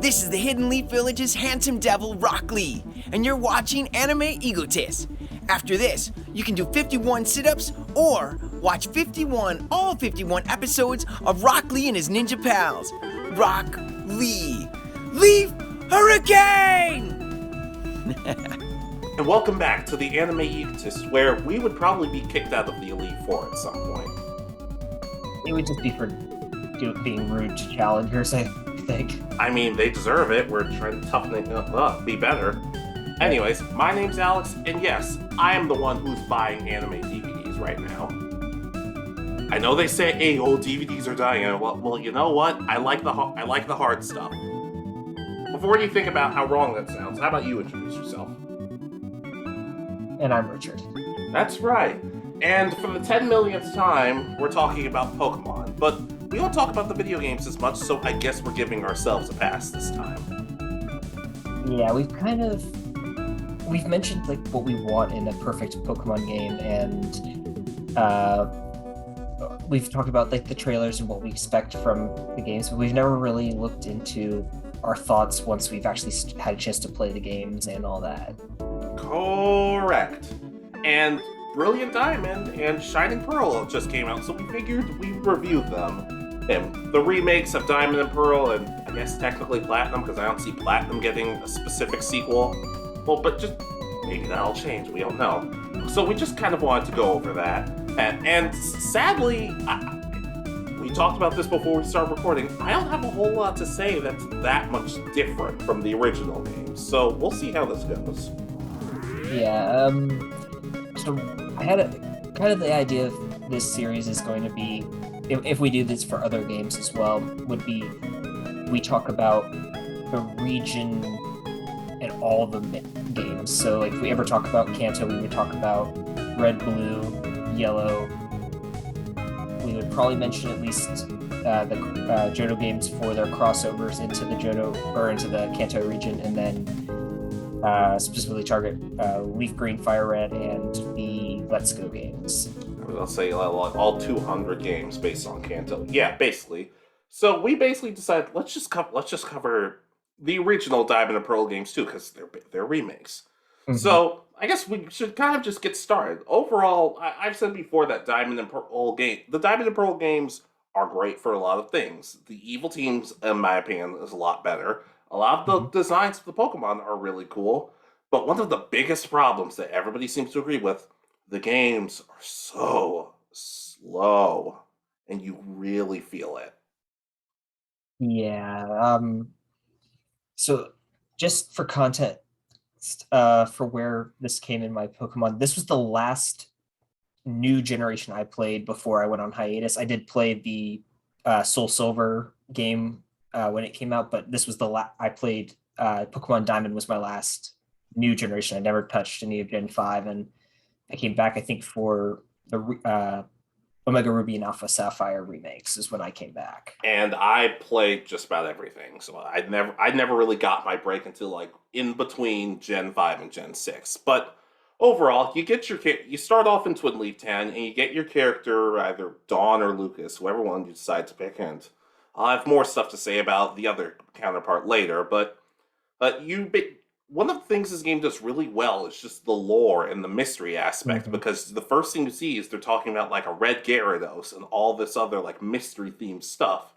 This is the Hidden Leaf Village's handsome devil, Rock Lee, and you're watching Anime Egotist. After this, you can do 51 sit-ups or watch all 51 episodes of Rock Lee and his ninja pals. Rock Lee. Leaf Hurricane! And welcome back to the Anime Egotist, where we would probably be kicked out of the Elite Four at some point. It would just be for being rude to challengers, I think. I mean, they deserve it. We're trying to toughen it up, be better. Anyways, my name's Alex, and yes, I am the one who's buying anime DVDs right now. I know they say, hey, old DVDs are dying. Well, you know what? I like the hard stuff. Before you think about how wrong that sounds, how about you introduce yourself? And I'm Richard. That's right. And for the 10 millionth time, we're talking about Pokemon. But we don't talk about the video games as much, so I guess we're giving ourselves a pass this time. Yeah, we've mentioned like what we want in a perfect Pokemon game, and we've talked about like the trailers and what we expect from the games, but we've never really looked into our thoughts once we've actually had a chance to play the games and all that. Correct. And Brilliant Diamond and Shining Pearl just came out, so we figured we'd review them. And the remakes of Diamond and Pearl, and I guess technically Platinum, because I don't see Platinum getting a specific sequel. Well, but just maybe that'll change, we don't know. So we just kind of wanted to go over that. And sadly, we talked about this before we started recording, I don't have a whole lot to say that's that much different from the original games. So we'll see how this goes. Yeah, so I had kind of the idea of this series is going to be, if we do this for other games as well, would be we talk about the region and all the games. So like if we ever talk about Kanto, we would talk about Red, Blue, Yellow. We would probably mention at least the Johto games for their crossovers into the Johto or into the Kanto region, and then specifically target Leaf Green, Fire Red, and the Let's Go games. I'll say all 200 games based on Kanto. Yeah, basically. So we basically decided let's just cover the original Diamond and Pearl games too, because they're remakes. Mm-hmm. So I guess we should kind of just get started. Overall, I've said before that the Diamond and Pearl games are great for a lot of things. The evil teams, in my opinion, is a lot better. A lot of the designs of the Pokemon are really cool, but one of the biggest problems that everybody seems to agree with, the games are so slow, and you really feel it. Yeah. So just for context, for where this came in my Pokemon, this was the last new generation I played before I went on hiatus. I did play the Soul Silver game when it came out, but this was I played Pokemon Diamond was my last new generation. I never touched any of Gen 5, and I came back, I think, for the Omega Ruby and Alpha Sapphire remakes is when I came back. And I played just about everything, so I never really got my break until like in between Gen 5 and Gen 6. But overall, you start off in Twin Leaf 10, and you get your character, either Dawn or Lucas, whoever one you decide to pick, and I'll have more stuff to say about the other counterpart later, but one of the things this game does really well is just the lore and the mystery aspect, because the first thing you see is they're talking about like a red Gyarados and all this other like mystery-themed stuff.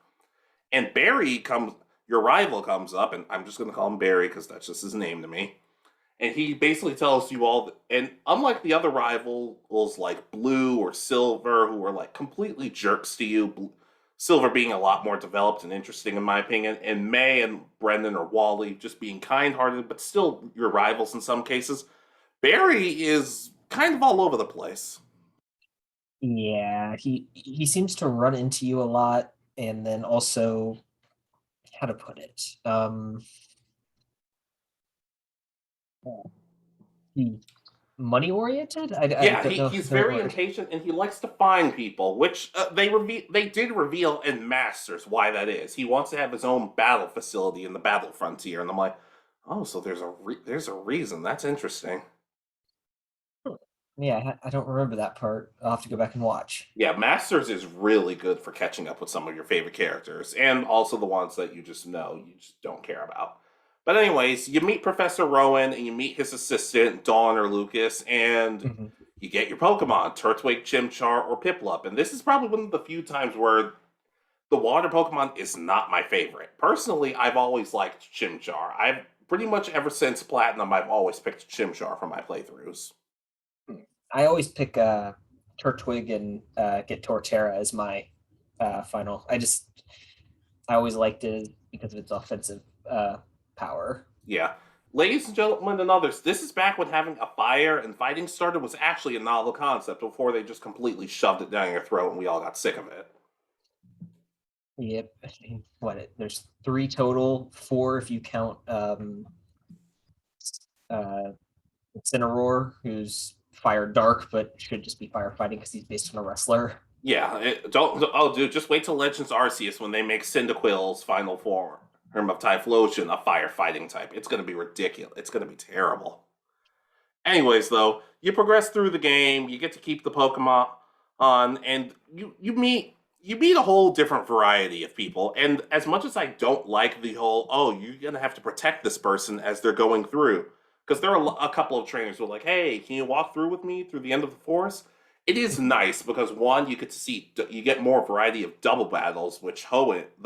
And your rival comes up, and I'm just going to call him Barry because that's just his name to me. And he basically tells you and unlike the other rivals like Blue or Silver, who are like completely jerks to you, Silver being a lot more developed and interesting in my opinion, and May and Brendan or Wally just being kind-hearted, but still your rivals in some cases. Barry is kind of all over the place. Yeah, he seems to run into you a lot, and then also, how to put it, money oriented. He's very impatient, and he likes to find people, which they did reveal in Masters why that is. He wants to have his own battle facility in the Battle Frontier, and I'm like, oh, so there's a reason. That's interesting. Yeah, I don't remember that part. I'll have to go back and watch. Yeah, Masters is really good for catching up with some of your favorite characters, and also the ones that you just know you just don't care about. But anyways, you meet Professor Rowan and you meet his assistant, Dawn or Lucas, and Mhm. you get your Pokemon, Turtwig, Chimchar, or Piplup. And this is probably one of the few times where the water Pokemon is not my favorite. Personally, I've always liked Chimchar. I've pretty much ever since Platinum, I've always picked Chimchar for my playthroughs. I always pick Turtwig and get Torterra as my final. I always liked it because of its offensive power. Yeah. Ladies and gentlemen and others, this is back when having a fire and fighting starter was actually a novel concept before they just completely shoved it down your throat and we all got sick of it. Yep. There's three total, four if you count uh, Incineroar, who's fire dark, but should just be firefighting because he's based on a wrestler. Yeah, don't. Oh, dude, just wait till Legends Arceus when they make Cyndaquil's final form of Typhlosion a firefighting type. It's going to be ridiculous. It's going to be terrible. Anyways, though, you progress through the game, you get to keep the Pokemon on, and you meet a whole different variety of people. And as much as I don't like the whole, oh, you're gonna have to protect this person as they're going through, because there are a couple of trainers who are like, hey, can you walk through with me through the end of the forest? It is nice because one, you get to see you get more variety of double battles, which the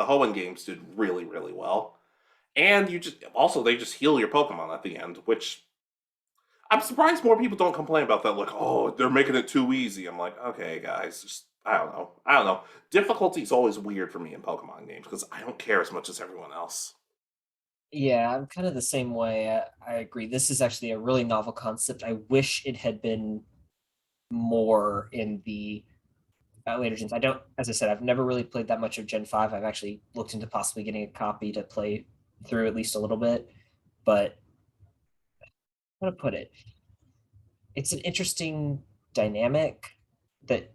Hoenn games did really really well, and you just also they just heal your Pokemon at the end, which I'm surprised more people don't complain about that. Like, oh, they're making it too easy. I'm like, okay, guys, just I don't know. I don't know. Difficulty is always weird for me in Pokemon games because I don't care as much as everyone else. Yeah, I'm kind of the same way. I agree. This is actually a really novel concept. I wish it had been more in the later gens. I don't, as I said, I've never really played that much of Gen 5. I've actually looked into possibly getting a copy to play through at least a little bit. But how to put it? It's an interesting dynamic that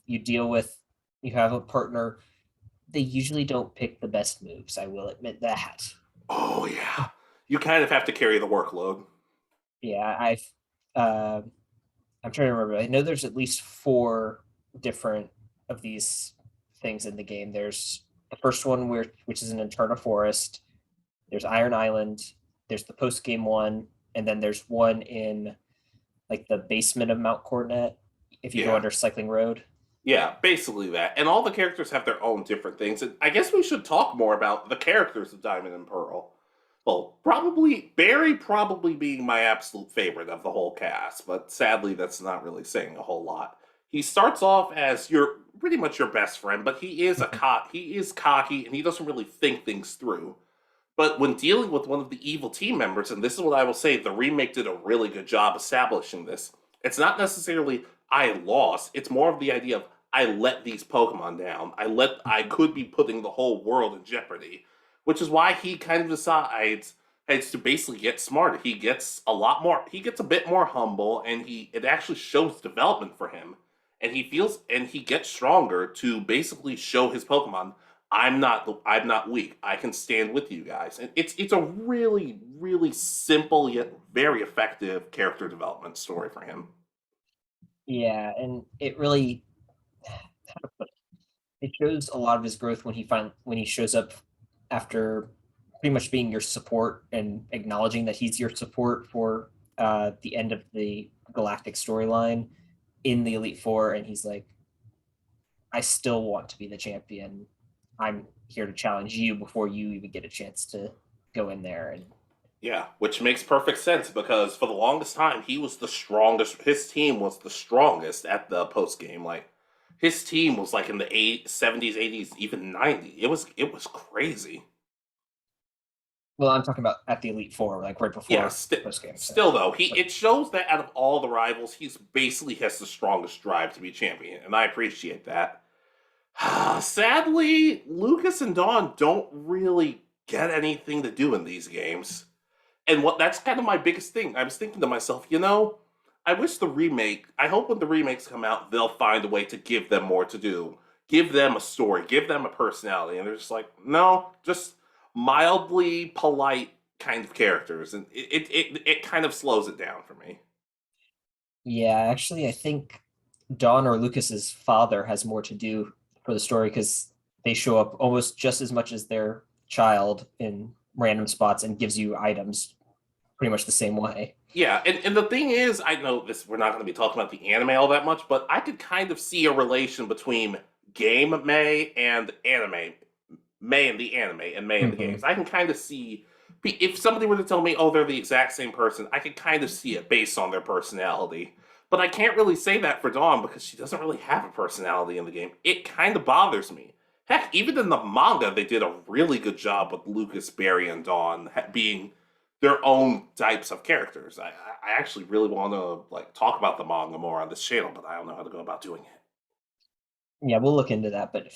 you deal with. You have a partner. They usually don't pick the best moves. I will admit that. Oh yeah, you kind of have to carry the workload. Yeah, uh, I'm trying to remember. I know there's at least four different of these things in the game. There's the first one which is an Eterna Forest. There's Iron Island. There's the post game one, and then there's one in like the basement of Mount Coronet if you go Yeah, under Cycling Road. yeah, basically that. And all the characters have their own different things. And I guess we should talk more about the characters of Diamond and Pearl. Well, probably Barry probably being my absolute favorite of the whole cast, but sadly that's not really saying a whole lot. He starts off as your pretty much your best friend, but he is cocky and he doesn't really think things through. But when dealing with one of the evil team members, and this is what I will say, the remake did a really good job establishing this. It's not necessarily I lost, it's more of the idea of I let these Pokemon down. I could be putting the whole world in jeopardy. Which is why he kind of decides to basically get smarter. He gets a bit more humble and it actually shows development for him. And he gets stronger to basically show his Pokemon I'm not weak. I can stand with you guys. And it's a really really simple yet very effective character development story for him. Yeah, and it really it shows a lot of his growth when he shows up after pretty much being your support and acknowledging that he's your support for the end of the Galactic storyline in the Elite Four, and he's like, I still want to be the champion. I'm here to challenge you before you even get a chance to go in there. And Yeah, which makes perfect sense because for the longest time he was the strongest. His team was the strongest at the post game. Like his team was like in the 70s, 80s, even 90s. It was crazy. well, I'm talking about at the Elite Four, like right Yeah, before post game. So, still though, he but it shows that out of all the rivals, he's basically has the strongest drive to be champion, and I appreciate that. Sadly, Lucas and Dawn don't really get anything to do in these games. And what that's kind of my biggest thing. I was thinking to myself, I hope when the remakes come out, they'll find a way to give them more to do. Give them a story, give them a personality. And they're just like, no, just mildly polite kind of characters. And it kind of slows it down for me. Yeah, actually, I think Don or Lucas's father has more to do for the story because they show up almost just as much as their child in random spots and gives you items pretty much the same way. Yeah, and the thing is, I know this we're not going to be talking about the anime all that much, but I could kind of see a relation between game May and anime, May and the anime, and May and the games. Hmm. I can kind of see if somebody were to tell me, oh, they're the exact same person, I could kind of see it based on their personality. But I can't really say that for Dawn because she doesn't really have a personality in the game. It kind of bothers me. Heck, even in the manga, they did a really good job with Lucas, Barry, and Dawn being their own types of characters. I actually really want to like talk about the manga more on this channel, but I don't know how to go about doing it. Yeah, we'll look into that, but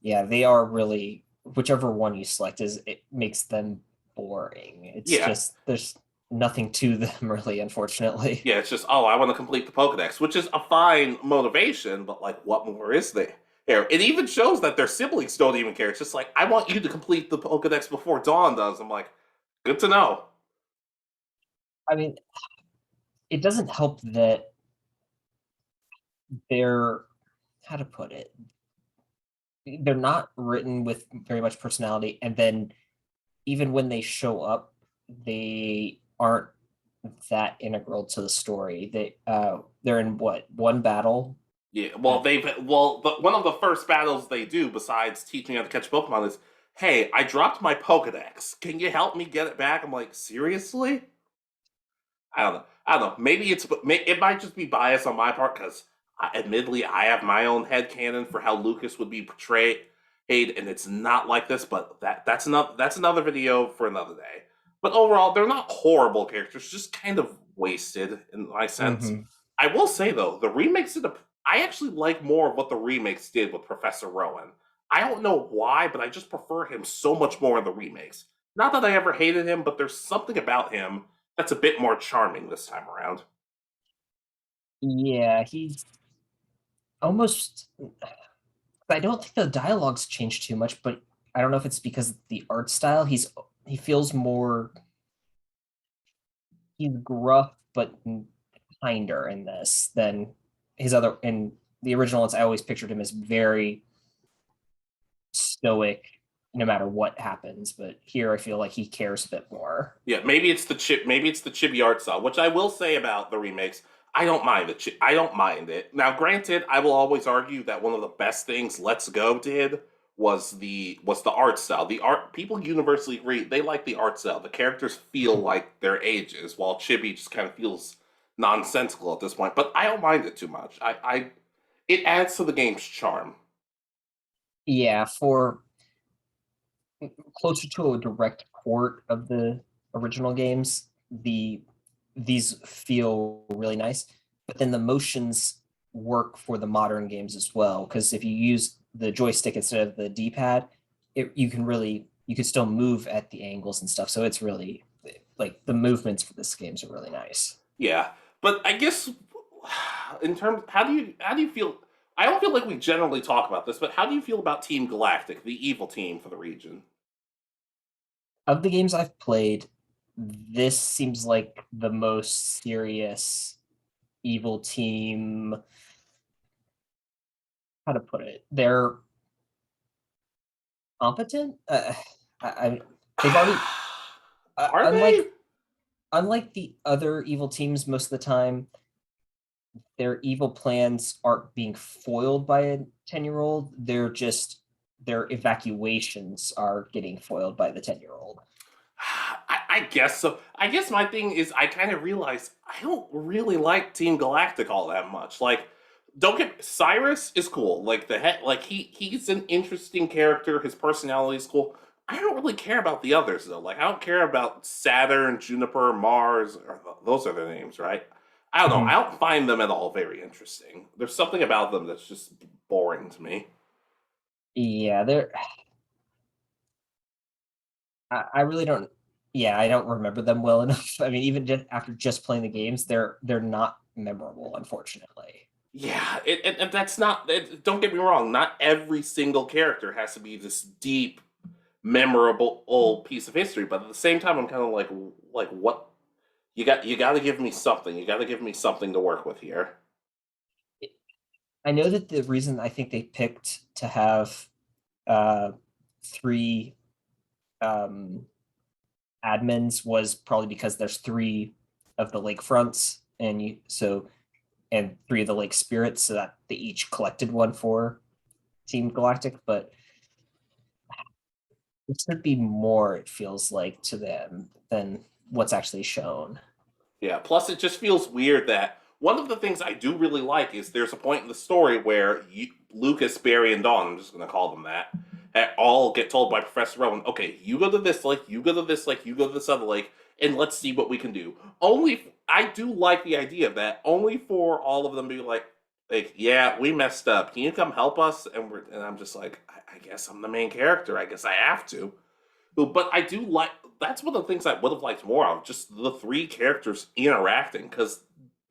yeah, they are really whichever one you select is it makes them boring. It's Yeah, just there's nothing to them really, unfortunately. yeah, it's just, oh, I want to complete the Pokedex, which is a fine motivation, but like, what more is there? Here, it even shows that their siblings don't even care. It's just like, I want you to complete the Pokedex before Dawn does. I'm like, good to know. I mean, it doesn't help that they're how to put it, they're not written with very much personality, and then even when they show up, they aren't that integral to the story. They're in what one battle. Yeah, Uh, one of the first battles they do, besides teaching how to catch Pokemon, is, hey, I dropped my Pokedex. Can you help me get it back? I'm like, seriously? I don't know. I don't know. Maybe it might just be bias on my part because, admittedly, I have my own headcanon for how Lucas would be portrayed, and it's not like this. But that's another video for another day. But overall, they're not horrible characters, just kind of wasted in my sense. mhm. I will say though, the remakes did. I actually like more of what the remakes did with Professor Rowan. I don't know why, but I just prefer him so much more in the remakes. Not that I ever hated him, but there's something about him that's a bit more charming this time around. Yeah, he's almost. I don't think the dialogue's changed too much, but I don't know if it's because of the art style. He feels more. He's gruff, but kinder in this than his other. In the original ones, I always pictured him as very stoic, no matter what happens. But here, I feel like he cares a bit more. Yeah, maybe it's the chip. Maybe it's the chibi art style, which I will say about the remakes. I don't mind it. I don't mind it. Now, granted, I will always argue that one of the best things Let's Go did was the art style. The art people universally agree they like the art style. The characters feel like their ages, while Chibi just kind of feels nonsensical at this point. But I don't mind it too much. I it adds to the game's charm. Yeah, for closer to a direct port of the original games, these feel really nice. But then the motions work for the modern games as well. Because if you use the joystick instead of the D-pad, you can still move at the angles and stuff. So it's really like the movements for this games are really nice. Yeah, but I guess in terms, how do you feel? I don't feel like we generally talk about this, but how do you feel about Team Galactic, the evil team for the region? Of the games I've played, this seems like the most serious evil team. How to put it? They're competent. I they've already Are they? unlike the other evil teams. Most of the time, their evil plans aren't being foiled by a 10-year-old. They're just their evacuations are getting foiled by the 10-year-old. I guess so. I guess my thing is I kind of realize I don't really like Team Galactic all that much. Like, don't get Cyrus is cool. Like the head, like he's an interesting character. His personality is cool. I don't really care about the others though. Like I don't care about Saturn, Juniper, Mars. Those are their names, right? I don't know. I Mhm. don't find them at all very interesting. There's something about them that's just boring to me. Yeah, they're. I really don't. Yeah, I don't remember them well enough. I mean, even just after just playing the games, they're not memorable, unfortunately. Yeah, and that's not. Don't get me wrong. Not every single character has to be this deep, memorable old piece of history. But at the same time, I'm kind of like what you got to give me something. You got to give me something to work with here. I know that the reason I think they picked to have uh, three um, admins was probably because there's three of the lakefronts, and three of the lake spirits, so that they each collected one for Team Galactic. But there should be more, it feels like, to them than what's actually shown. Yeah, plus it just feels weird that one of the things I do really like is there's a point in the story where Lucas, Barry, and Dawn, I'm just going to call them that, all get told by Professor Rowan, okay, you go to this lake, you go to this lake, you go to this other lake, and let's see what we can do. I do like the idea of that, only for all of them to be like, yeah, we messed up. Can you come help us? And I'm just like, I guess I'm the main character. I guess I have to. But I do like, that's one of the things I would have liked more of, just the three characters interacting, because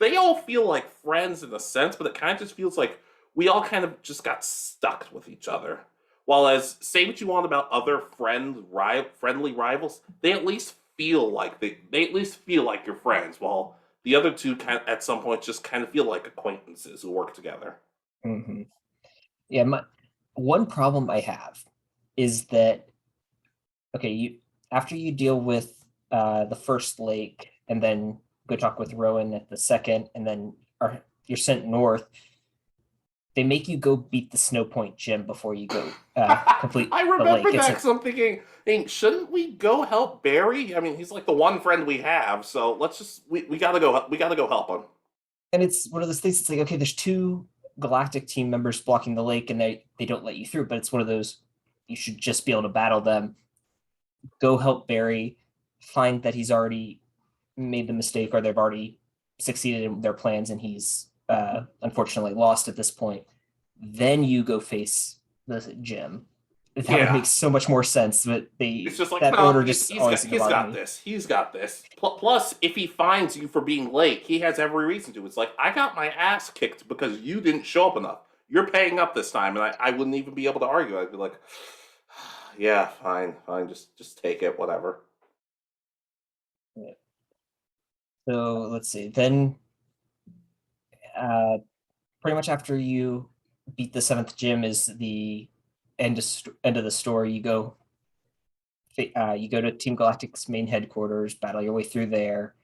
they all feel like friends in a sense, but it kind of just feels like we all kind of just got stuck with each other. While as, say what you want about other friendly rivals, they at least feel like they at least feel like you're friends, while the other two kind of, at some point just kind of feel like acquaintances who work together. Mm-hmm. Yeah, one problem I have is that, okay, after you deal with the first lake and then go talk with Rowan at the second, and then you're sent north, they make you go beat the Snow Point gym before you go complete I the remember lake. that because I'm thinking, shouldn't we go help Barry? I mean, he's like the one friend we have, so let's just we gotta go help him. And it's one of those things. It's like, okay, there's two Galactic team members blocking the lake, and they don't let you through. But it's one of those, you should just be able to battle them. Go help Barry, find that he's already made the mistake, or they've already succeeded in their plans, and he's unfortunately lost at this point. Then you go face the gym. That would make so much more sense, but it's just like, that no, order just he's always got this. He's got this. Plus, if he finds you for being late, he has every reason to. It's like, I got my ass kicked because you didn't show up enough. You're paying up this time, and I wouldn't even be able to argue. I'd be like, yeah, fine, just take it, whatever. Yeah. So let's see. Then, pretty much after you beat the seventh gym is the end of the story. You go to Team Galactic's main headquarters, battle your way through there.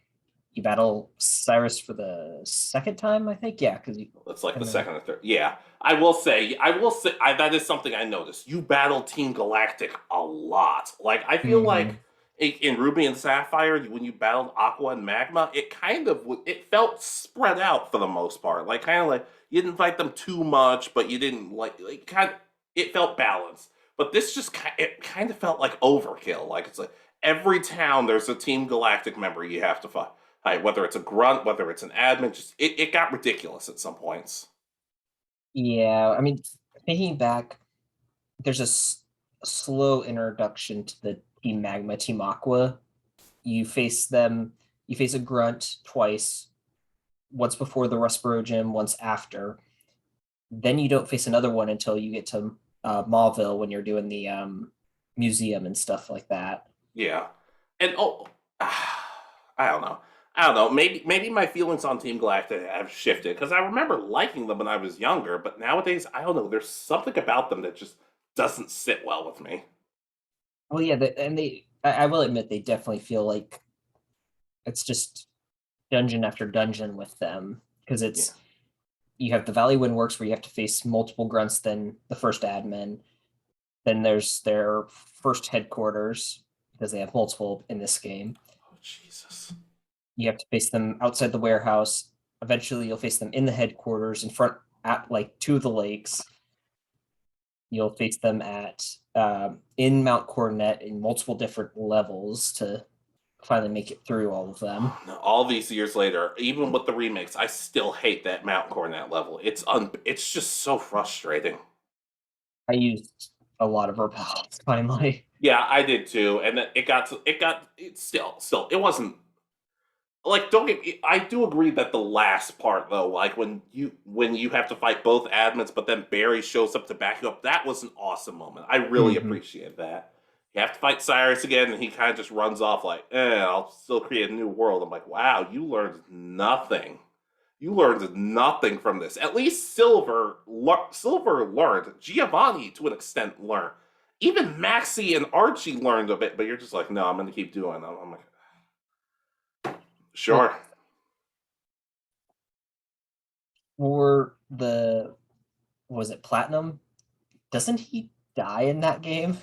You battle Cyrus for the second time, I think. Yeah, because it's like the second or third. Yeah, I will say that is something I noticed. You battle Team Galactic a lot. Like, I feel like in Ruby and Sapphire, when you battled Aqua and Magma, it felt spread out for the most part. Like, kind of like you didn't fight them too much, but you didn't it felt balanced. But this it kind of felt like overkill. Like, it's like every town there's a Team Galactic member you have to fight. Whether it's a grunt, whether it's an admin, just it got ridiculous at some points. Yeah, I mean, thinking back, there's a slow introduction to the Team Magma, Team Aqua. You face a grunt twice, once before the Rustboro gym, once after. Then you don't face another one until you get to Mauville, when you're doing the museum and stuff like that. Yeah, and I don't know. Maybe my feelings on Team Galactic have shifted, because I remember liking them when I was younger, but nowadays, I don't know. There's something about them that just doesn't sit well with me. Well, yeah, I will admit, they definitely feel like it's just dungeon after dungeon with them, because you have the Valley Windworks, where you have to face multiple grunts than the first admin. Then there's their first headquarters, because they have multiple in this game. Oh, Jesus. You have to face them outside the warehouse. Eventually, you'll face them in the headquarters, in front at like two of the lakes. You'll face them in Mount Coronet in multiple different levels to finally make it through all of them. All these years later, even with the remakes, I still hate that Mount Coronet level. It's just so frustrating. I used a lot of repels finally. Yeah, I did too, and it still it wasn't. Like, I do agree that the last part, though, like when you have to fight both admins, but then Barry shows up to back you up, that was an awesome moment. I really appreciate that. You have to fight Cyrus again, and he kind of just runs off like, I'll still create a new world. I'm like, wow, you learned nothing. You learned nothing from this. At least Silver learned. Giovanni, to an extent, learned. Even Maxie and Archie learned a bit, but you're just like, no, I'm going to keep doing them. I'm like, sure. For was it Platinum? Doesn't he die in that game?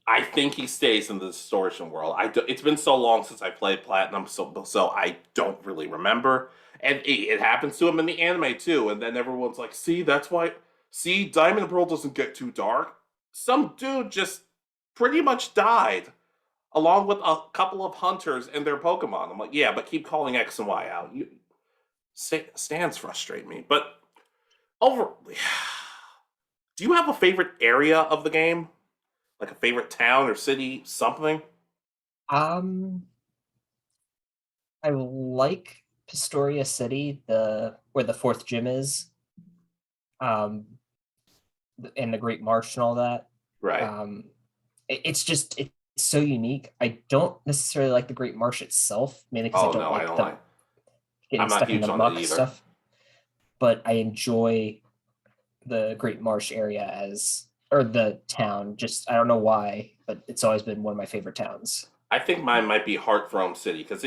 I think he stays in the distortion world. It's been so long since I played Platinum, so I don't really remember. And it happens to him in the anime too. And then everyone's like, "See, that's why. See, Diamond and Pearl doesn't get too dark." Some dude just pretty much died, along with a couple of hunters and their Pokemon. I'm like, yeah, but keep calling X and Y out. Stands frustrate me, but overall, do you have a favorite area of the game? Like a favorite town or city, something? Um, I like Pistoria City, where the fourth gym is, um, and the Great Marsh and all that. Right. It's so unique. I don't necessarily like the Great Marsh itself, mainly because I don't like getting stuck in the muck stuff. But I enjoy the Great Marsh area or the town. Just I don't know why, but it's always been one of my favorite towns. I think mine might be Hearthrome City because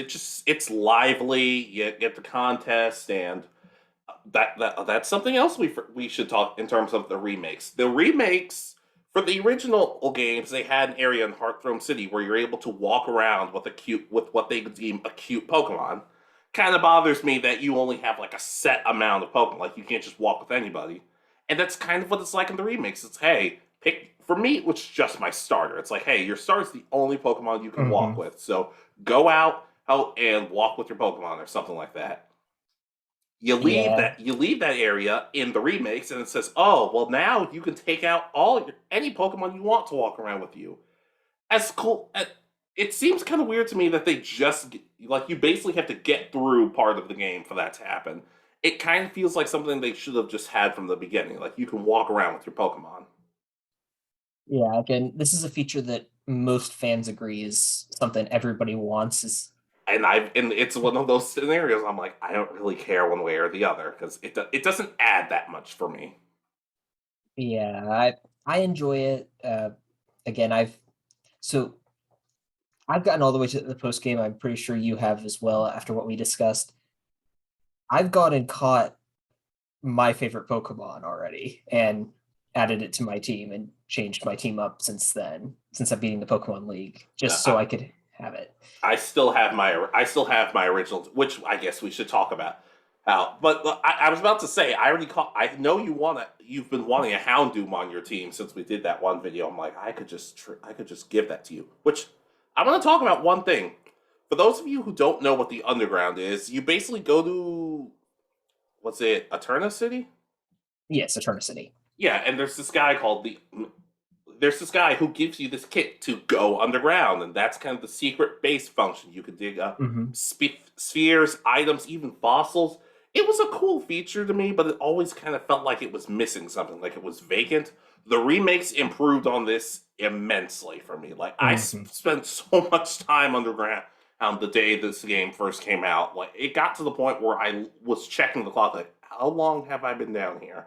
it's lively. You get the contest, and that's something else we should talk in terms of the remakes. The remakes for the original games, they had an area in Hearthrome City where you're able to walk around with what they deem a cute Pokemon. Kind of bothers me that you only have like a set amount of Pokemon, like you can't just walk with anybody. And that's kind of what it's like in the remakes. It's hey, for me, which is just my starter. It's like, hey, your starter's the only Pokemon you can walk with. So go out and walk with your Pokemon or something like that. You leave that area in the remakes, and it says, oh, well, now you can take out any Pokemon you want to walk around with you. As cool. It seems kind of weird to me that they just you basically have to get through part of the game for that to happen. It kind of feels like something they should have just had from the beginning. Like you can walk around with your Pokemon. Yeah, again, this is a feature that most fans agree is something everybody wants. And it's one of those scenarios. I'm like, I don't really care one way or the other because it doesn't add that much for me. Yeah, I enjoy it. Again, I've gotten all the way to the post game. I'm pretty sure you have as well. After what we discussed, I've gone and caught my favorite Pokemon already and added it to my team and changed my team up since then. Since I'm beating the Pokemon League, just so I could have it. I still have my original, which I guess we should talk about. But I was about to say, I know you've been wanting a Houndoom on your team since we did that one video. I'm like, I could just give that to you. Which I want to talk about one thing. For those of you who don't know what the Underground is, you basically go to, what's it, Eterna City? Yes, Eterna City. Yeah, and there's this guy who gives you this kit to go underground, and that's kind of the secret base function. You could dig up spheres, items, even fossils. It was a cool feature to me, but it always kind of felt like it was missing something, like it was vacant. The remakes improved on this immensely for me. Like I spent so much time underground the day this game first came out. Like it got to the point where I was checking the clock, like, how long have I been down here?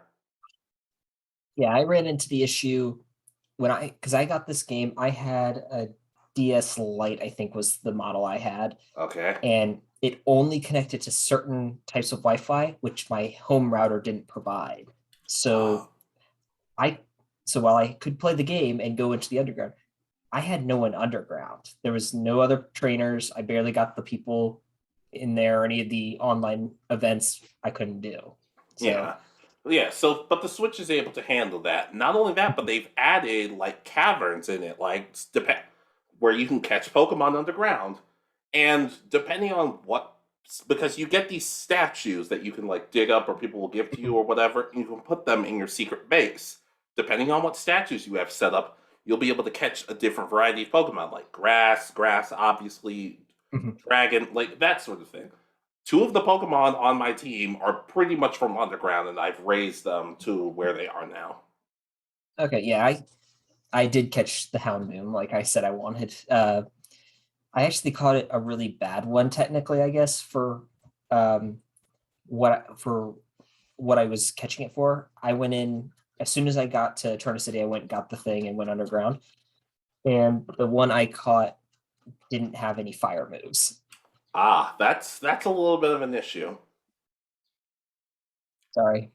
Yeah, I ran into the issue because I got this game. I had a DS Lite, I think was the model I had. Okay. And it only connected to certain types of Wi-Fi, which my home router didn't provide. So while I could play the game and go into the underground, I had no one underground. There was no other trainers. I barely got the people in there. Any of the online events I couldn't do. So, yeah. So, but the Switch is able to handle that. Not only that, but they've added like caverns in it, where you can catch Pokemon underground. And depending on because you get these statues that you can like dig up or people will give to you or whatever, and you can put them in your secret base. Depending on what statues you have set up, you'll be able to catch a different variety of Pokemon, like grass, obviously, dragon, like that sort of thing. 2 of the Pokemon on my team are pretty much from underground, and I've raised them to where they are now. Okay, yeah, I did catch the Houndoom, like I said I wanted. I actually caught it a really bad one, technically, I guess, um, for what I was catching it for. I went in as soon as I got to Turner City. I went and got the thing and went underground. And the one I caught didn't have any fire moves. Ah, that's a little bit of an issue. Sorry.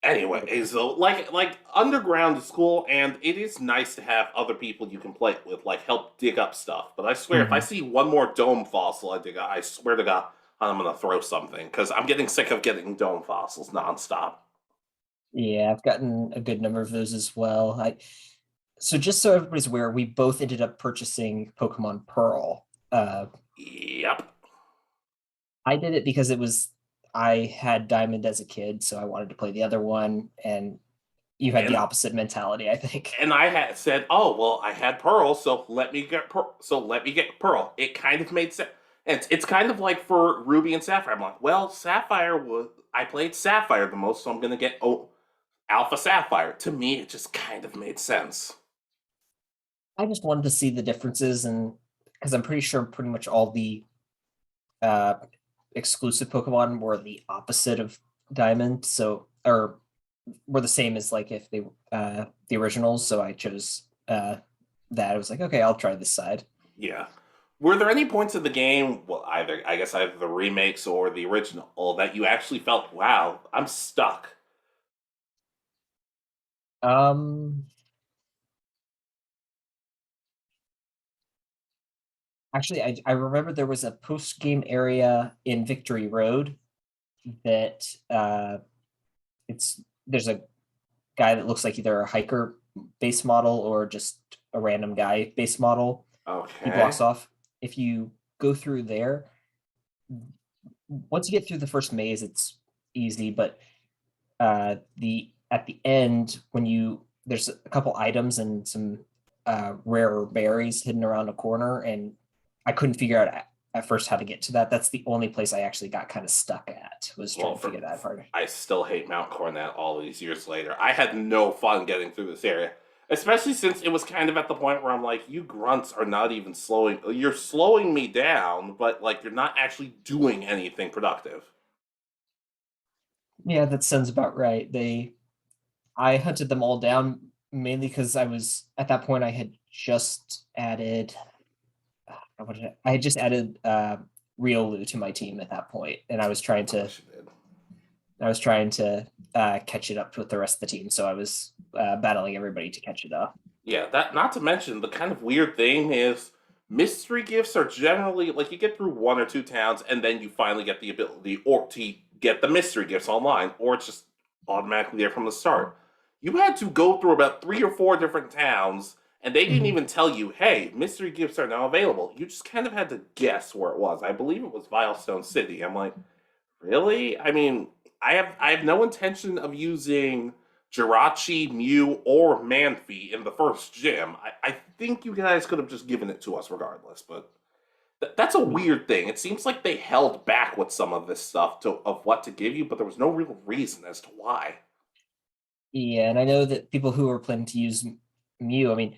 Anyway, so like underground is cool, and it is nice to have other people you can play with, like help dig up stuff. But I swear, if I Mhm. see one more dome fossil I dig up, I swear to God, I'm gonna throw something because I'm getting sick of getting dome fossils nonstop. Yeah, I've gotten a good number of those as well. So just so everybody's aware, we both ended up purchasing Pokemon Pearl. Yep. I did it because I had Diamond as a kid, so I wanted to play the other one, and you had the And opposite mentality, I think. and I had said, "Oh well, I had Pearl, so let me get Pearl." It kind of made sense. And it's kind of like for Ruby and Sapphire. I'm like, well, Sapphire was I played Sapphire the most, so I'm gonna get Alpha Sapphire. To me, it just kind of made sense. I just wanted to see the differences, and because I'm pretty sure pretty much all the uh, exclusive Pokemon were the opposite of Diamond, so or were the same as like if they the originals. So I chose that. I was like, okay, I'll try this side. Yeah. Were there any points in the game, well, either the remakes or the original, that you actually felt, wow, I'm stuck? Um, Actually, I remember there was a post game area in Victory Road that it's there's a guy that looks like either a hiker base model or just a random guy base model. He blocks Okay. off. If you go through there, once you get through the first maze, it's easy. But the at the end, when you there's a couple items and some rare berries hidden around a corner, and I couldn't figure out at first how to get to that. That's the only place I actually got kind of stuck at, was trying Well, to figure that part. I still hate Mount Cornet all these years later. I had no fun getting through this area, especially since it was kind of at the point where I'm like, you grunts are not even slowing. You're slowing me down, but like you're not actually doing anything productive. Yeah, that sounds about right. I hunted them all down mainly because I was at that point I had just added I had just added Riolu to my team at that point, and Of course you did. I was trying to catch it up with the rest of the team. So I was battling everybody to catch it up. Yeah, that not to mention the kind of weird thing is mystery gifts are generally like you get through one or two towns and then you finally get the ability or to get the mystery gifts online, or it's just automatically there from the start. You had to go through about three or four different towns and they didn't Mhm. even tell you, hey, mystery gifts are now available. You just kind of had to guess where it was. I believe it was Vilestone City. I'm like, really? I mean, I have no intention of using Jirachi, Mew, or Manphy in the first gym. I think you guys could have just given it to us regardless, but that's a weird thing. It seems like they held back with some of this stuff of what to give you, but there was no real reason as to why. Yeah, and I know that people who are planning to use Mew, I mean,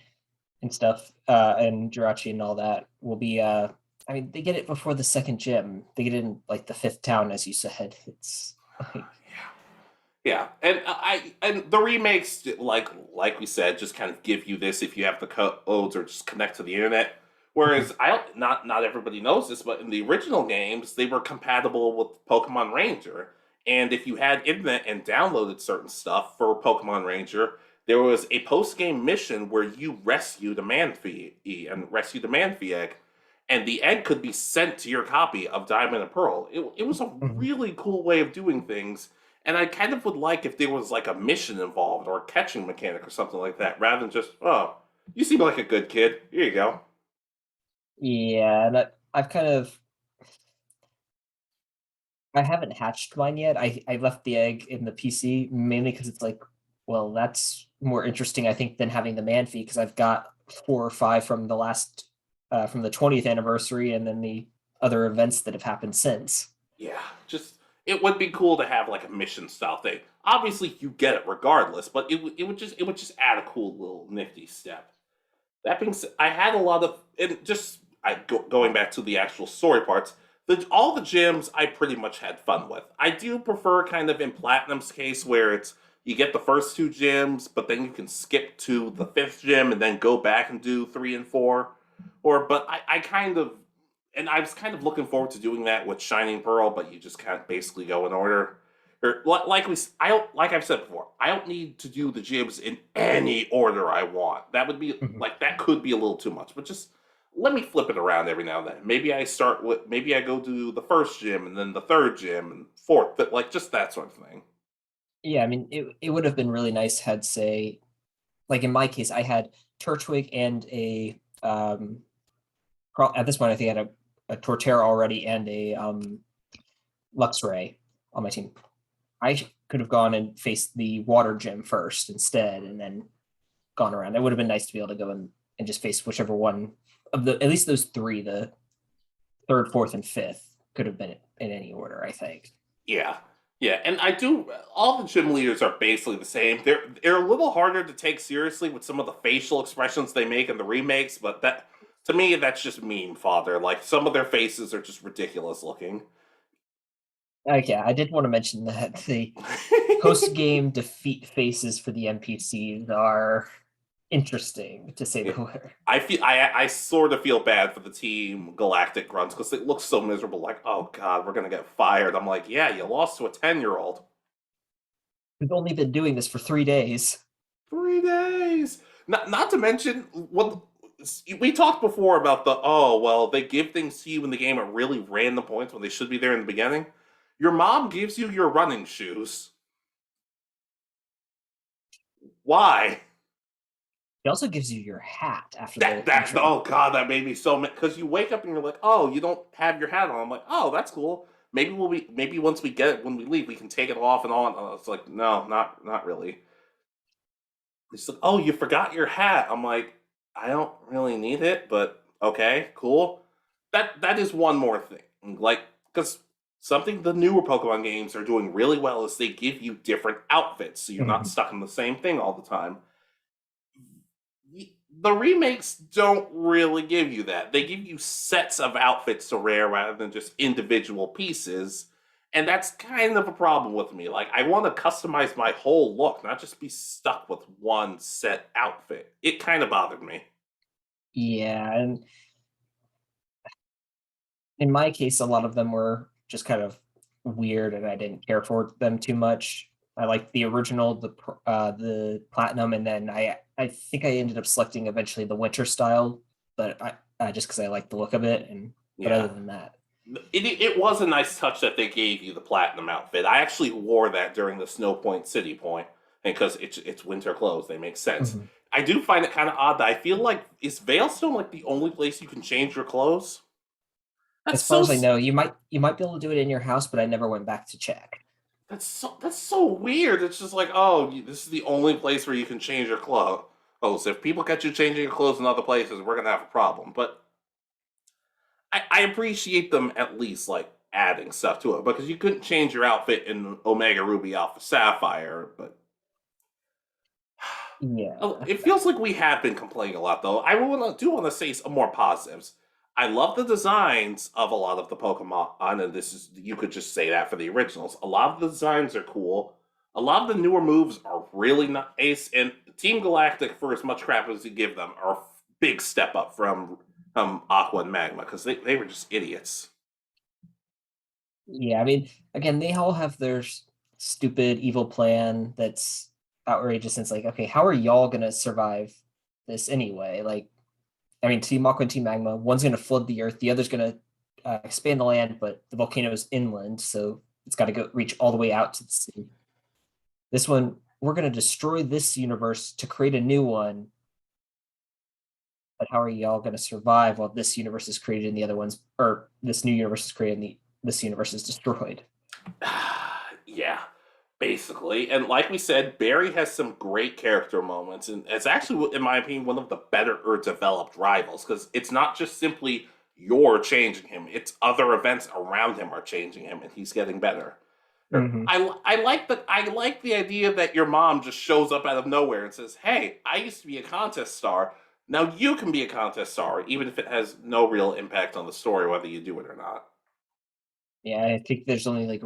and stuff, and Jirachi and all that will be. I mean, they get it before the second gym. They get it in like the fifth town, as you said. It's like, Yeah, and the remakes, like we said, just kind of give you this if you have the codes or just connect to the internet. Whereas not everybody knows this, but in the original games, they were compatible with Pokemon Ranger, and if you had internet and downloaded certain stuff for Pokemon Ranger, there was a post game mission where you rescued a Manphy and rescued the Manphy egg, and the egg could be sent to your copy of Diamond and Pearl. It was a Mhm. really cool way of doing things, and I kind of would like if there was like a mission involved or a catching mechanic or something like that, rather than just, oh, you seem like a good kid. Here you go. Yeah, and I've kind of I haven't hatched mine yet. I left the egg in the PC mainly because it's like, well, that's more interesting, I think, than having the man fee because I've got 4 or 5 from the last from the 20th anniversary and then the other events that have happened since. Yeah, just it would be cool to have like a mission style thing. Obviously, you get it regardless, but it would just add a cool little nifty step. That being said, I had a lot of and just going back to the actual story parts. All the gyms I pretty much had fun with. I do prefer kind of in Platinum's case where it's you get the first two gyms, but then you can skip to the fifth gym and then go back and do three and four. But I kind of and I was kind of looking forward to doing that with Shining Pearl, but you just can't basically go in order. I don't like I've said before. I don't need to do the gyms in any order I want. That would be Mhm. that could be a little too much. But just let me flip it around every now and then. Maybe I go to the first gym and then the third gym and fourth, but like just that sort of thing. Yeah, I mean, it would have been really nice had, say, like in my case, I had Turtwig and at this point, I think I had a Torterra already and a Luxray on my team. I could have gone and faced the water gym first instead, and then gone around. It would have been nice to be able to go and just face whichever one of the at least those three, the third, fourth, and fifth, could have been in any order, I think. Yeah. Yeah, and I do. All the gym leaders are basically the same. They're a little harder to take seriously with some of the facial expressions they make in the remakes, but that to me that's just meme fodder. Like some of their faces are just ridiculous looking. Yeah, I did want to mention that the post-game defeat faces for the NPCs are interesting, to say Yeah. the word. I sort of feel bad for the team Galactic grunts because it looks so miserable. Like, oh god, we're gonna get fired. I'm like, yeah, you lost to a 10-year-old. We've only been doing this for 3 days. 3 days. Not to mention what we talked before about the oh well they give things to you in the game at really random points when they should be there in the beginning. Your mom gives you your running shoes. Why? It also gives you your hat after the That intro. oh god that made me so mad because you wake up and you're like oh you don't have your hat on. I'm like oh that's cool. Maybe once we get it when we leave we can take it off and on. It's like no not really. It's like, oh, you forgot your hat. I'm like, I don't really need it, but okay, cool. That is one more thing. Like, because something the newer Pokemon games are doing really well is they give you different outfits, so you're not Mhm. stuck in the same thing all the time. The remakes don't really give you that. They give you sets of outfits to wear rather than just individual pieces. And that's kind of a problem with me. Like, I want to customize my whole look, not just be stuck with one set outfit. It kind of bothered me. Yeah, and in my case, a lot of them were just kind of weird, and I didn't care for them too much. I liked the original, the platinum, and then I think I ended up selecting eventually the winter style, but I just because I like the look of it, and but other Yeah. than that, It was a nice touch that they gave you the platinum outfit. I actually wore that during the Snow Point City Point, and because it's winter clothes, they make sense. Mhm. I do find it kind of odd that I feel like is Veilstone like the only place you can change your clothes? That's As far so as I know, you might be able to do it in your house, but I never went back to check. that's so weird. It's just like, oh, this is the only place where you can change your clothes. Oh, so if people catch you changing your clothes in other places, we're gonna have a problem. But I appreciate them at least like adding stuff to it because you couldn't change your outfit in Omega Ruby Alpha Sapphire. But oh, Yeah. it feels like we have been complaining a lot, though. Do want to say some more positives. I love the designs of a lot of the Pokemon, and this is you could just say that for the originals. A lot of the designs are cool. A lot of the newer moves are really nice, and Team Galactic, for as much crap as you give them, are a big step up from Aqua and Magma because they were just idiots. Yeah, I mean, again, they all have their stupid evil plan that's outrageous. And it's like, okay, how are y'all gonna survive this anyway? Like, I mean, Team Aqua and Team Magma, one's gonna flood the earth, the other's gonna expand the land, but the volcano is inland, so it's got to go reach all the way out to the sea. This one, we're gonna destroy this universe to create a new one, but how are y'all gonna survive while this universe is created and the other ones, or this new universe is created and this universe is destroyed? Yeah, basically. And like we said, Barry has some great character moments, and it's actually, in my opinion, one of the better or developed rivals because it's not just simply you're changing him; it's other events around him are changing him, and he's getting better. Hmm. I like the idea that your mom just shows up out of nowhere and says, "Hey, I used to be a contest star. Now you can be a contest star, even if it has no real impact on the story, whether you do it or not." Yeah, I think there's only like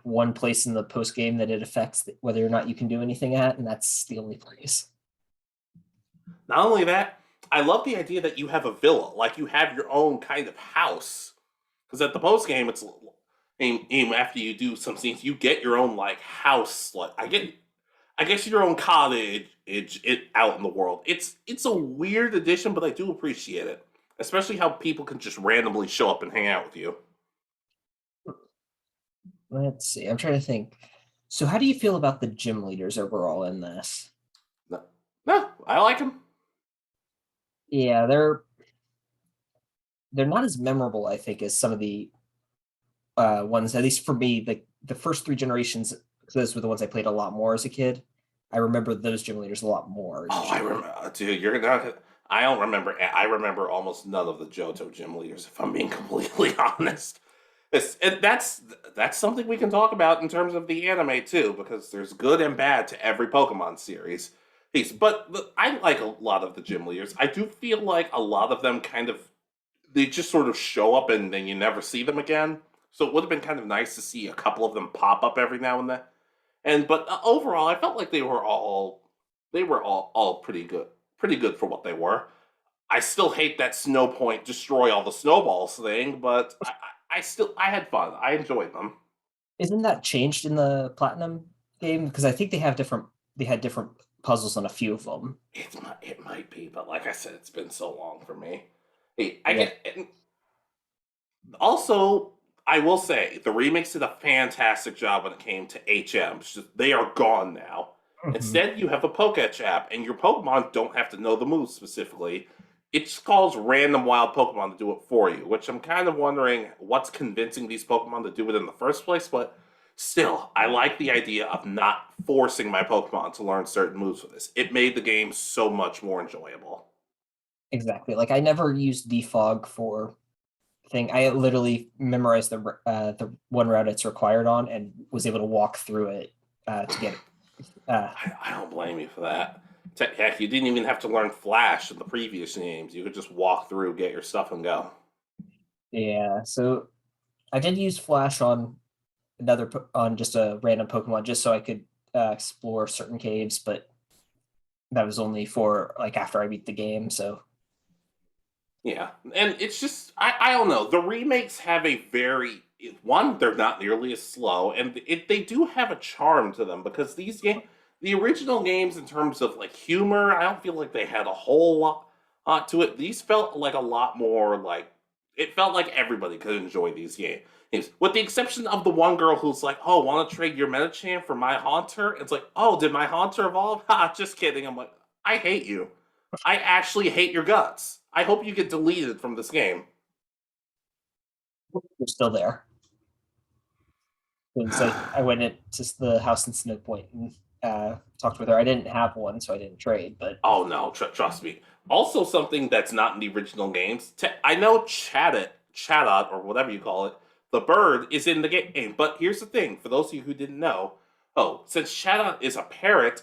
one place in the post game that it affects whether or not you can do anything at, and that's the only place. Not only that, I love the idea that you have a villa, like you have your own kind of house. Because at the post game, it's after you do some scenes, you get your own like house. Like I guess your own cottage out in the world. It's a weird addition, but I do appreciate it, especially how people can just randomly show up and hang out with you. Let's see. I'm trying to think. So, how do you feel about the gym leaders overall in this? No, no, I like them. Yeah, they're not as memorable, I think, as some of the ones. At least for me, like the first three generations, those were the ones I played a lot more as a kid. I remember those gym leaders a lot more Oh, I usually. remember, dude. You're not. I don't remember. I remember almost none of the Johto gym leaders, if I'm being completely honest. And that's something we can talk about in terms of the anime too, because there's good and bad to every Pokemon series. I like a lot of the gym leaders. I do feel like a lot of them kind of they just sort of show up and then you never see them again. So it would have been kind of nice to see a couple of them pop up every now and then. But overall, I felt like they were all pretty good for what they were. I still hate that Snow Point destroy all the snowballs thing, but I had fun. I enjoyed them. Isn't that changed in the Platinum game? Because I think they had different puzzles on a few of them. It might be, but like I said, it's been so long for me. Hey, I Yeah. get and also. I will say the remakes did a fantastic job when it came to HM. They are gone now. Mhm. Instead, you have a Poketch app, and your Pokemon don't have to know the moves specifically. It just calls random wild Pokemon to do it for you, which I'm kind of wondering what's convincing these Pokemon to do it in the first place. But still, I like the idea of not forcing my Pokemon to learn certain moves for this. It made the game so much more enjoyable. Exactly. Like I never used defog for thing. I literally memorized the one route it's required on and was able to walk through it to get it. I don't blame you for that. Heck, you didn't even have to learn Flash in the previous games. You could just walk through, get your stuff, and go. Yeah, so I did use Flash on on just a random Pokemon just so I could explore certain caves, but that was only for like after I beat the game. So Yeah, and it's just I don't know. The remakes have a very one. They're not nearly as slow, and they do have a charm to them because the original games, in terms of like humor, I don't feel like they had a whole lot to it. These felt like a lot more like it felt like everybody could enjoy these games. With the exception of the one girl who's like, "Oh, want to trade your Medicham for my Haunter?" It's like, "Oh, did my Haunter evolve?" Ha, just kidding. I'm like, I hate you. I actually hate your guts. I hope you get deleted from this game. they're still there. Because I went into the house in Snow Point and talked with her. I didn't have one, so I didn't trade, but Oh no, trust me. Also, something that's not in the original games. I know Chatot, or whatever you call it, the bird is in the game. But here's the thing: for those of you who didn't know, since Chatot is a parrot,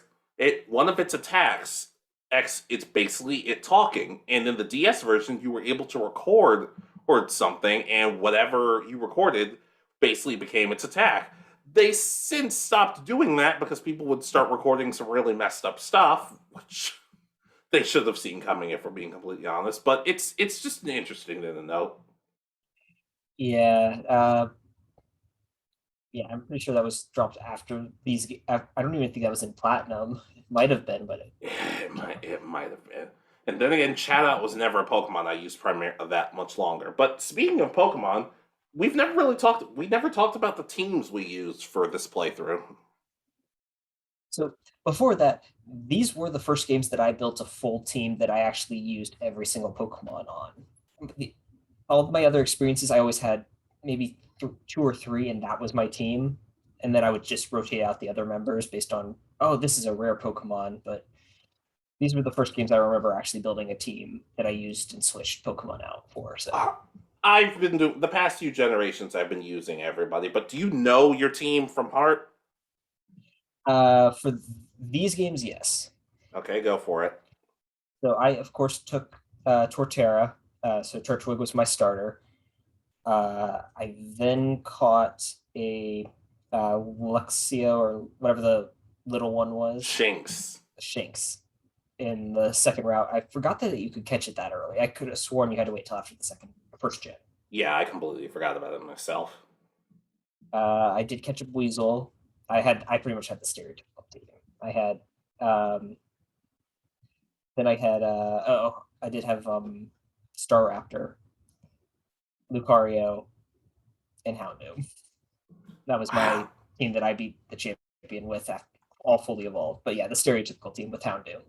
one of its attacks, it's basically it talking. And in the DS version, you were able to record or something, and whatever you recorded basically became its attack. They since stopped doing that because people would start recording some really messed up stuff, which they should have seen coming if we're being completely honest. But it's just an interesting thing to note. yeah, yeah, I'm pretty sure that was dropped after these. I don't even think that was in Platinum. It might have been, but It might have been. And then again, Chatot was never a Pokemon I used primarily that much longer. But speaking of Pokemon, we never talked about the teams we used for this playthrough. so before that, these were the first games that I built a full team that I actually used every single Pokemon on. The, all of my other experiences, I always had maybe two or three, and that was my team. And then I would just rotate out the other members based on, oh, this is a rare Pokemon. But these were the first games I remember actually building a team that I used and switched Pokemon out for. So Uh, I've been doing the past few generations. I've been using everybody, but do you know your team from heart? For these games, yes. Okay, go for it. So I, of course, took Torterra. So Turtwig was my starter. I then caught a Luxio or whatever the little one was, Shinx. Shinx, in the second route. I forgot that you could catch it that early. I could have sworn you had to wait till after the first gen. Yeah, I completely forgot about it myself. I did catch a Weasel. I pretty much had the stereotypical team. I had then I had I did have Star Raptor, Lucario, and Houndoom. That was my team that I beat the champion with, all fully evolved. But yeah, the stereotypical team with Houndoom.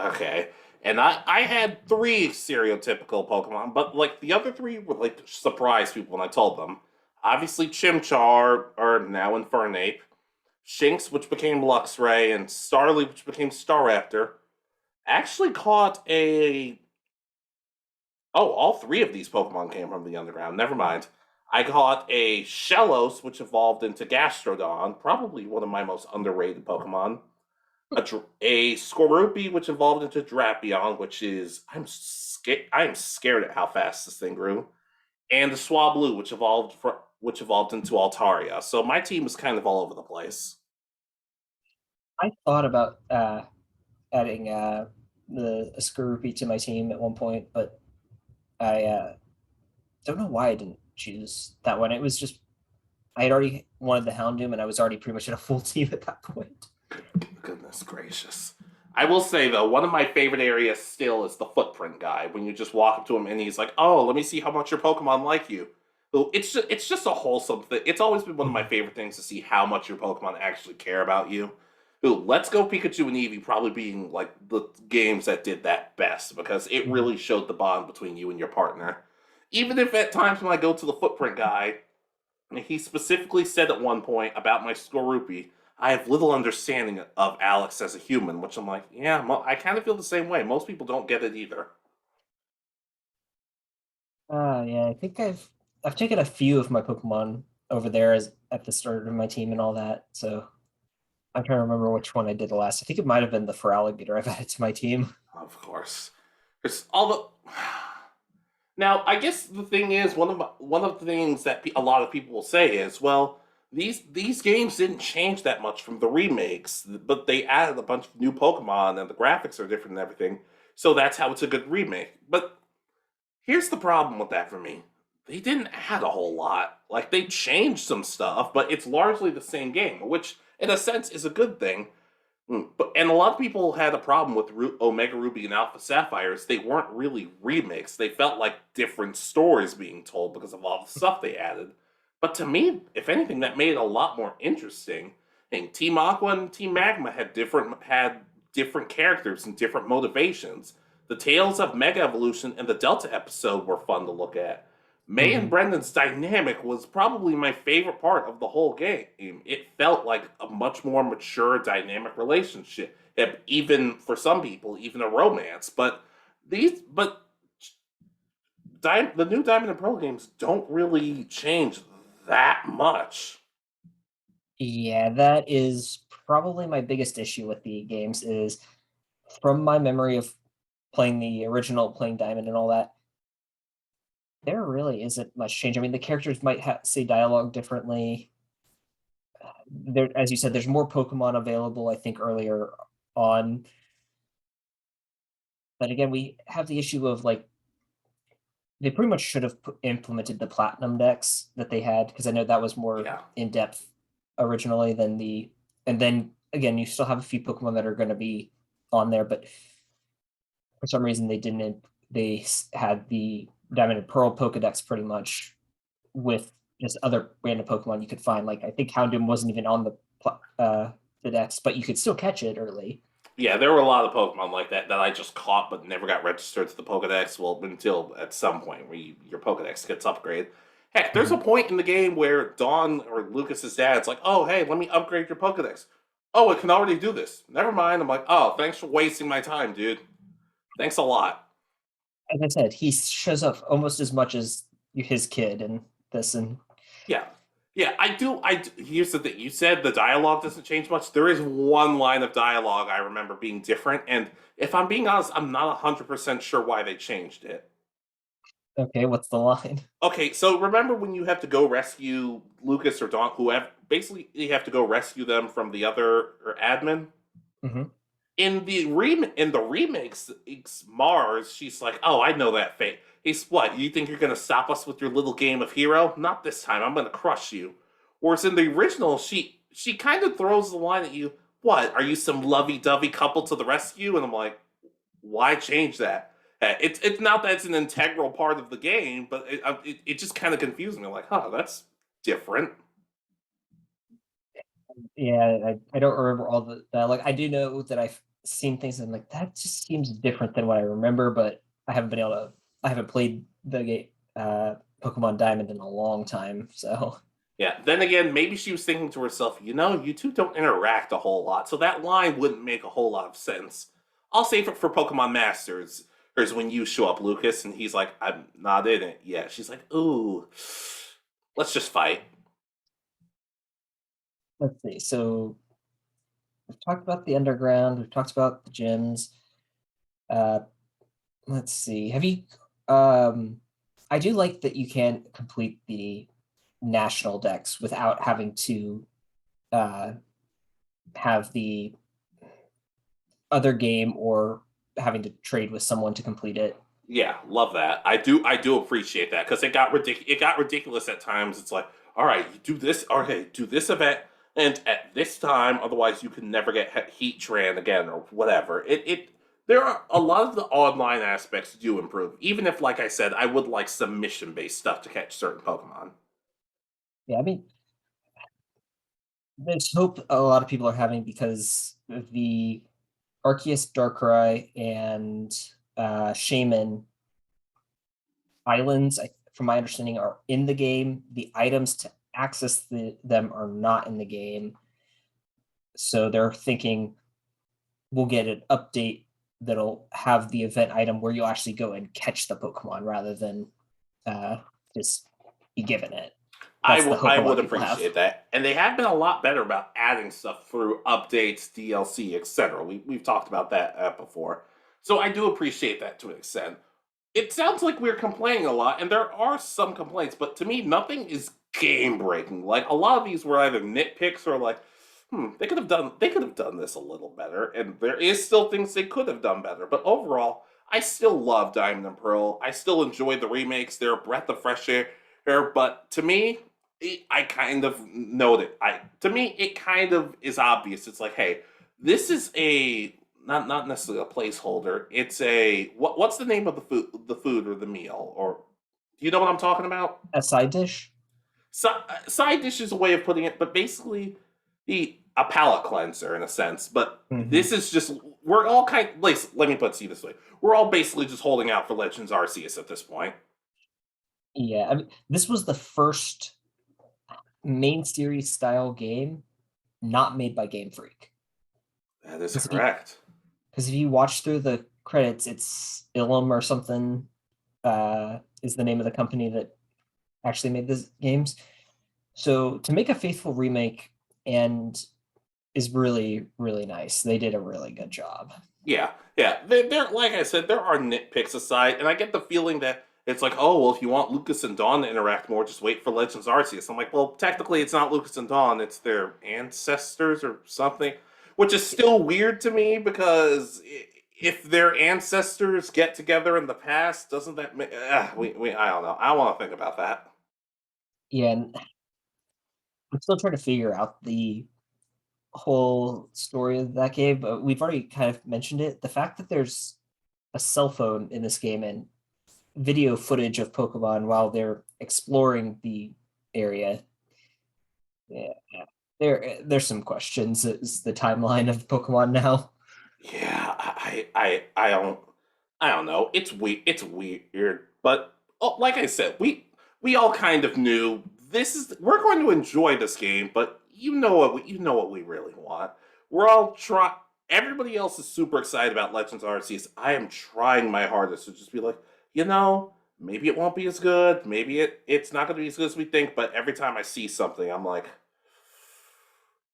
Okay. And I had three stereotypical Pokemon, but like the other three were like surprise people when I told them. Obviously, Chimchar, or now Infernape, Shinx, which became Luxray, and Starly, which became Staraptor. Actually caught a. Oh, all three of these Pokemon came from the underground. Never mind. I caught a Shellos, which evolved into Gastrodon, probably one of my most underrated Pokemon. A Skorupi, which evolved into Drapion, which is I am scared at how fast this thing grew, and the Swablu, which evolved into Altaria. So my team was kind of all over the place. I thought about adding the Skorupi to my team at one point, but I don't know why I didn't choose that one. It was just I had already wanted the Houndoom, and I was already pretty much in a full team at that point. Goodness gracious. I will say though, one of my favorite areas still is the footprint guy. When you just walk up to him and he's like, "Oh, let me see how much your Pokemon like you." So it's just a wholesome thing. It's always been one of my favorite things to see how much your Pokemon actually care about you. Ooh, Let's Go Pikachu and Eevee probably being like the games that did that best because it really showed the bond between you and your partner. Even if at times when I go to the footprint guy, he specifically said at one point about my Skorupi, I have little understanding of Alex as a human, which I'm like, yeah, I kind of feel the same way. Most people don't get it either. Yeah, I think I've taken a few of my Pokemon over there as at the start of my team and all that. So I'm trying to remember which one I did the last. I think it might have been the Feraligatr I've added to my team. Of course. There's all the. Now, I guess the thing is one of the things that a lot of people will say is, well, these games didn't change that much from the remakes, but they added a bunch of new Pokemon and the graphics are different and everything. So that's how it's a good remake. But here's the problem with that for me. They didn't add a whole lot. Like they changed some stuff, but it's largely the same game, which in a sense is a good thing. But and a lot of people had a problem with Omega Ruby and Alpha Sapphires. They weren't really remakes. They felt like different stories being told because of all the stuff they added. But to me, if anything, that made it a lot more interesting. And Team Aqua and Team Magma had different characters and different motivations. The Tales of Mega Evolution and the Delta episode were fun to look at. May and Brendan's dynamic was probably my favorite part of the whole game. It felt like a much more mature, dynamic relationship. Even for some people, even a romance. But the new Diamond and Pearl games don't really change that much. Yeah, that is probably my biggest issue with the games is from my memory of playing the original, playing Diamond and all that, there really isn't much change. I mean, the characters might say dialogue differently. There, as you said, there's more Pokemon available, I think, earlier on. But again, we have the issue of like they pretty much should have implemented the Platinum decks that they had because I know that was more Yeah. in depth originally than the. And then again, you still have a few Pokemon that are going to be on there, but for some reason they didn't. They had the Diamond and Pearl Pokedex pretty much with just other random Pokemon you could find. Like I think Houndoom wasn't even on the decks, but you could still catch it early. Yeah, there were a lot of Pokemon like that that I just caught but never got registered to the Pokedex. Well, until at some point where your Pokedex gets upgraded. Heck, there's a point in the game where Dawn or Lucas's dad's like, "Oh, hey, let me upgrade your Pokedex." Oh, it can already do this. Never mind. I'm like, "Oh, thanks for wasting my time, dude. Thanks a lot." As I said, he shows up almost as much as his kid in this, and Yeah. Yeah, here's the thing. You said the dialogue doesn't change much. There is one line of dialogue I remember being different, and if I'm being honest, I'm not 100% sure why they changed it. okay, what's the line? Okay, so remember when you have to go rescue Lucas or Don, whoever, basically you have to go rescue them from the other or admin? Hmm. In the remakes, it's Mars. She's like, "Oh, I know that fate. Hey, what? You think you're gonna stop us with your little game of hero? Not this time. I'm gonna crush you." Whereas in the original, she kind of throws the line at you. What? Are you some lovey-dovey couple to the rescue? And I'm like, why change that? It's not that it's an integral part of the game, but it just kind of confused me. I'm like, huh, that's different. Yeah, I don't remember all the dialogue. I do know that I've seen things and I'm like, that just seems different than what I remember, but I haven't been able to. I haven't played the game, Pokemon Diamond in a long time, so Yeah. Then again, maybe she was thinking to herself, you two don't interact a whole lot, so that line wouldn't make a whole lot of sense. I'll save it for Pokemon Masters. There's when you show up, Lucas, and he's like, I'm not in it yet. She's like, ooh, let's just fight. let's see. So we've talked about the underground. We've talked about the gyms. Uh, let's see. Have you? Um, I do like that you can complete the national decks without having to uh, have the other game or having to trade with someone to complete it. Yeah, love that. I do appreciate that because it got ridiculous at times. It's like, all right, you do this, okay, do this event, and at this time, otherwise you can never get Heat Tran again or whatever. It there are a lot of the online aspects do improve, even if, like I said, I would like some mission based stuff to catch certain Pokemon. Yeah, I mean, there's hope a lot of people are having because the Arceus, Darkrai, and Shaman islands, from my understanding, are in the game. The items to access them are not in the game. So they're thinking we'll get an update that'll have the event item where you'll actually go and catch the Pokemon rather than uh, just be given it. That's the hope I a lot would of people have. appreciate that, and they have been a lot better about adding stuff through updates, DLC, etc. We've talked about that before, so I do appreciate that to an extent. It sounds like we're complaining a lot, and there are some complaints, but to me, nothing is game breaking. Like a lot of these were either nitpicks or like, they could have done this a little better, and there is still things they could have done better. But overall, I still love Diamond and Pearl. I still enjoy the remakes. They're a breath of fresh air. But to me, I kind of noted. I to me, it kind of is obvious. It's like, hey, this is a not necessarily a placeholder. It's a what's the name of the food or the meal, or do you know what I'm talking about? A side dish? Side dish is a way of putting it, but basically a palate cleanser in a sense. But Mhm. this is just we're all kind. Like, let me put it this way: we're all basically just holding out for Legends Arceus at this point. Yeah, I mean, this was the first main series style game not made by Game Freak. That is Because if you correct. if you watch through the credits, it's Ilum or something is the name of the company that actually made these games. So to make a faithful remake and is really, really nice. They did a really good job. Yeah, yeah. They're like I said, there are nitpicks aside, and I get the feeling that it's like, oh well, if you want Lucas and Dawn to interact more, just wait for Legends Arceus. I'm like, well, technically, it's not Lucas and Dawn; it's their ancestors or something, which is still weird to me because if their ancestors get together in the past, doesn't that make? We I don't know. I want to think about that. Yeah, and I'm still trying to figure out the whole story of that game, but we've already kind of mentioned it. The fact that there's a cell phone in this game and video footage of Pokemon while they're exploring the area. Yeah, there's some questions. Is the timeline of Pokemon now? Yeah, I don't know. It's weird, but oh, like I said, we all kind of knew we're going to enjoy this game, but you know what we really want. We're all Everybody else is super excited about Legends Arceus. I am trying my hardest to just be like, maybe it won't be as good. Maybe it's not going to be as good as we think. But every time I see something, I'm like,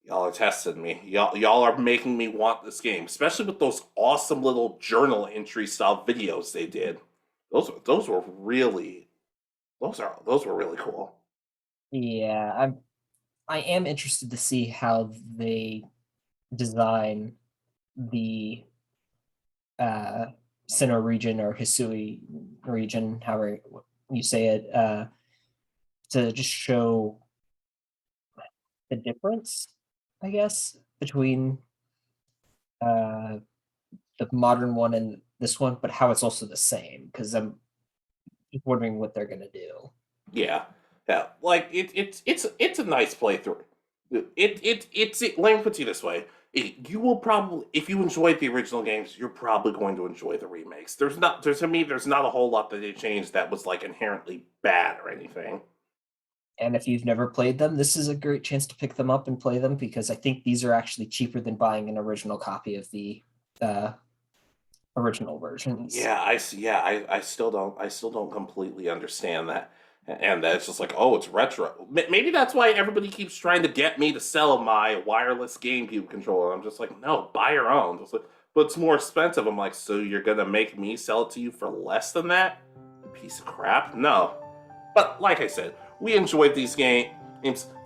y'all are testing me. Y'all are making me want this game, especially with those awesome little journal entry style videos they did. Those were really cool. Yeah, I am interested to see how they design the Sinnoh region or Hisui region, however you say it, to just show the difference, I guess, between the modern one and this one, but how it's also the same. Because I'm just wondering what they're gonna do. Yeah, like it's a nice playthrough. Let me put it this way: you will probably, if you enjoyed the original games, you're probably going to enjoy the remakes. There's not a whole lot that they changed that was like inherently bad or anything. And if you've never played them, this is a great chance to pick them up and play them because I think these are actually cheaper than buying an original copy of the original versions. Yeah, I see. Yeah, I still don't completely understand that. And that's just like, oh, it's retro. Maybe that's why everybody keeps trying to get me to sell my wireless GameCube controller. I'm just like, no, buy your own. Just like, but it's more expensive. I'm like, so you're gonna make me sell it to you for less than that? You piece of crap. No. But like I said, we enjoyed these games.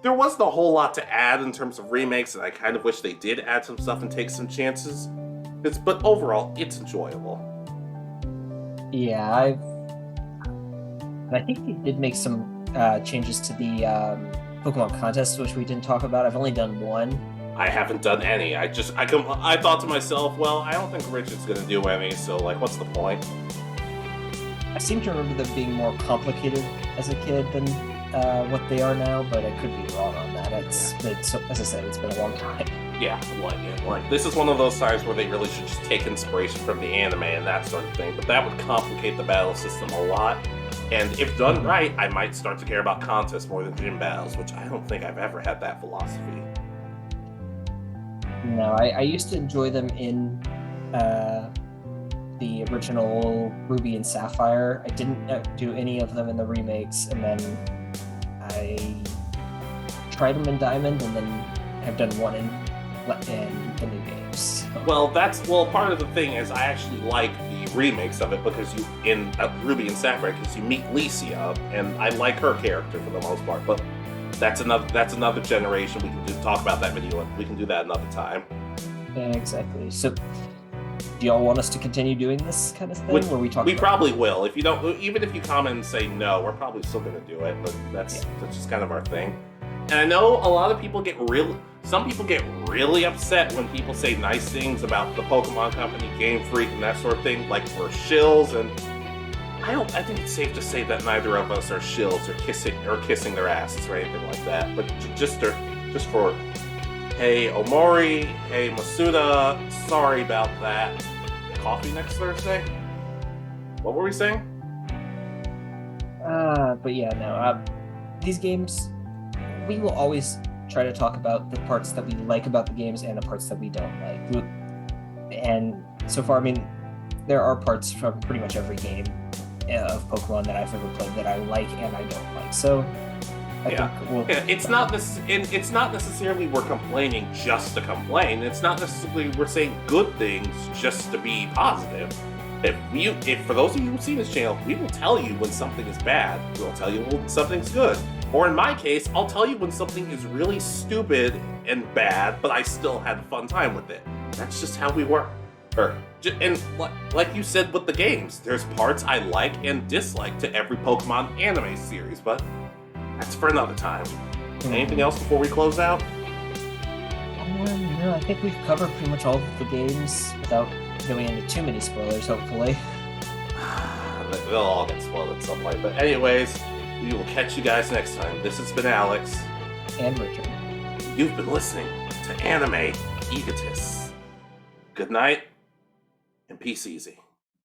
There wasn't a whole lot to add in terms of remakes, and I kind of wish they did add some stuff and take some chances. But overall, it's enjoyable. Yeah, I think they did make some changes to the Pokemon contest, which we didn't talk about. I've only done one. I haven't done any. I thought to myself, well, I don't think Richard's gonna do any, so like, what's the point? I seem to remember them being more complicated as a kid than what they are now, but I could be wrong on that. As I said, it's been a long time. Yeah, like this is one of those times where they really should just take inspiration from the anime and that sort of thing, but that would complicate the battle system a lot. And if done right, I might start to care about contests more than gym battles, which I don't think I've ever had that philosophy. No, I used to enjoy them in the original Ruby and Sapphire. I didn't do any of them in the remakes, and then I tried them in Diamond, and then have done one in the new games. Well, part of the thing is I actually like the remakes of it because you in Ruby and Sapphire, because you meet Licia, and I like her character for the most part. But that's another generation. We can talk about that video. We can do that another time. Yeah, exactly. So, do y'all want us to continue doing this kind of thing, where we talk? We probably will. If you don't, even if you comment and say no, we're probably still going to do it. But that's just kind of our thing. And I know a lot of people some people get really upset when people say nice things about the Pokemon Company, Game Freak, and that sort of thing, like we're shills. And I think it's safe to say that neither of us are shills or kissing their asses or anything like that. But just for, hey Omori, hey Masuda, sorry about that. Coffee next Thursday? What were we saying? But yeah, no. These games, we will always try to talk about the parts that we like about the games and the parts that we don't like. And so far, I mean, there are parts from pretty much every game of Pokemon that I've ever played that I like and I don't like. So I think it's not necessarily we're complaining just to complain. It's not necessarily we're saying good things just to be positive. If for those of you who've seen this channel, we will tell you when something is bad. We'll tell you when something's good. Or in my case, I'll tell you when something is really stupid and bad, but I still had a fun time with it. That's just how we work. And like you said with the games, there's parts I like and dislike to every Pokemon anime series, but that's for another time. Anything else before we close out? No, I think we've covered pretty much all of the games without going into too many spoilers, hopefully. They'll all get spoiled at some point. But anyways, we will catch you guys next time. This has been Alex. And Richard. You've been listening to Anime Egotists. Good night, and peace easy.